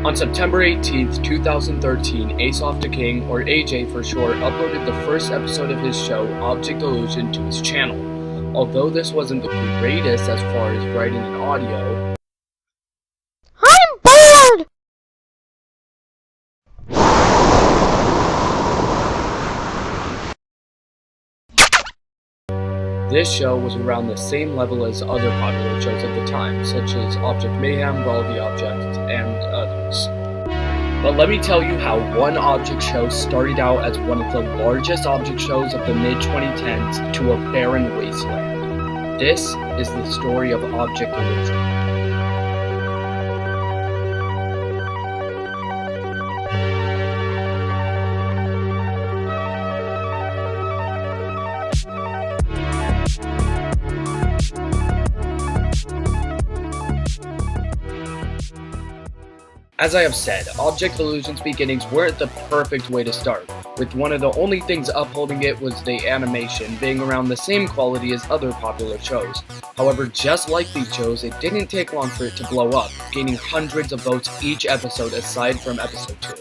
On September 18th, 2013, Aesop the King, or AJ for short, uploaded the first episode of his show, Object Illusion, to his channel. Although this wasn't the greatest as far as writing and audio, I'm bored! this show was around the same level as other popular shows at the time, such as Object Mayhem, Brawl the Object, and others. But let me tell you how one object show started out as one of the largest object shows of the mid-2010s to a barren wasteland. This is the story of Object Illusion. As I have said, Object Illusion's beginnings weren't the perfect way to start, with one of the only things upholding it was the animation being around the same quality as other popular shows. However, just like these shows, it didn't take long for it to blow up, gaining hundreds of votes each episode aside from episode 2.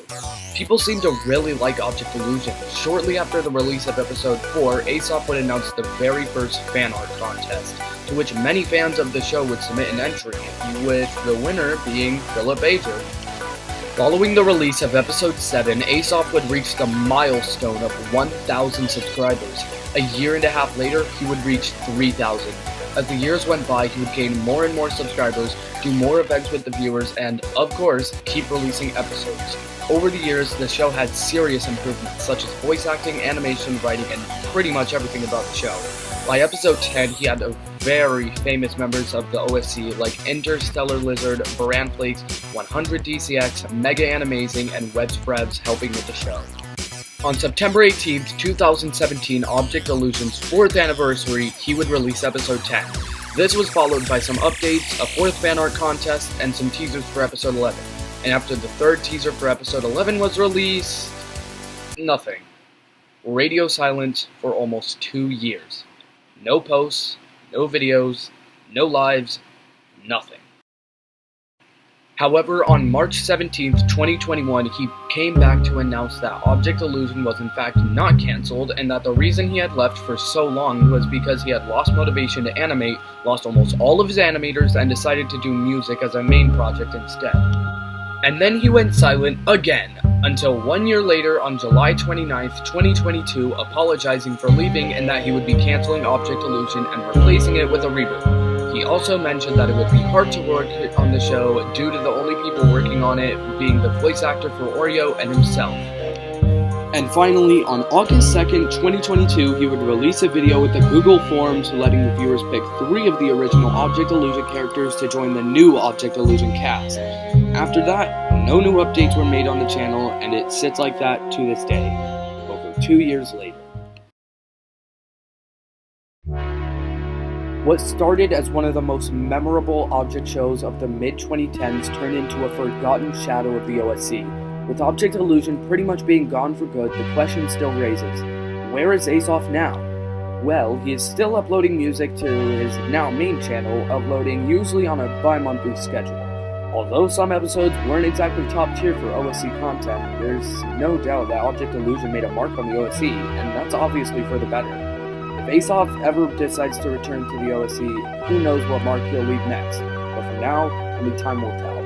People seemed to really like Object Illusion. Shortly after the release of episode 4, Aesop would announce the very first fan art contest, to which many fans of the show would submit an entry, with the winner being Philip Ager. Following the release of episode 7, Aesop would reach the milestone of 1,000 subscribers. A year and a half later, he would reach 3,000. As the years went by, he would gain more and more subscribers, do more events with the viewers, and, of course, keep releasing episodes. Over the years, the show had serious improvements, such as voice acting, animation, writing, and pretty much everything about the show. By episode 10, he had very famous members of the OSC like Interstellar Lizard, Baran Flakes, 100 DCX, Mega Animazing, and Webs Frebs helping with the show. On September 18th, 2017, Object Illusion's 4th anniversary, he would release episode 10. This was followed by some updates, a 4th fan art contest, and some teasers for episode 11. And after the 3rd teaser for episode 11 was released, nothing. Radio silence for almost 2 years. No posts, no videos, no lives, nothing. However, on March 17th, 2021, he came back to announce that Object Illusion was in fact not cancelled, and that the reason he had left for so long was because he had lost motivation to animate, lost almost all of his animators, and decided to do music as a main project instead. And then he went silent again, until 1 year later on July 29th, 2022, apologizing for leaving and that he would be canceling Object Illusion and replacing it with a reboot. He also mentioned that it would be hard to work on the show due to the only people working on it being the voice actor for Oreo and himself. And finally, on August 2nd, 2022, he would release a video with the Google Forms letting the viewers pick 3 of the original Object Illusion characters to join the new Object Illusion cast. After that, no new updates were made on the channel, and it sits like that to this day, over 2 years later. What started as one of the most memorable object shows of the mid-2010s turned into a forgotten shadow of the OSC. With Object Illusion pretty much being gone for good, the question still raises, where is Aesop now? Well, he is still uploading music to his now main channel, uploading usually on a bi-monthly schedule. Although some episodes weren't exactly top tier for OSC content, there's no doubt that Object Illusion made a mark on the OSC, and that's obviously for the better. If Aesop ever decides to return to the OSC, who knows what mark he'll leave next, but for now, only time will tell.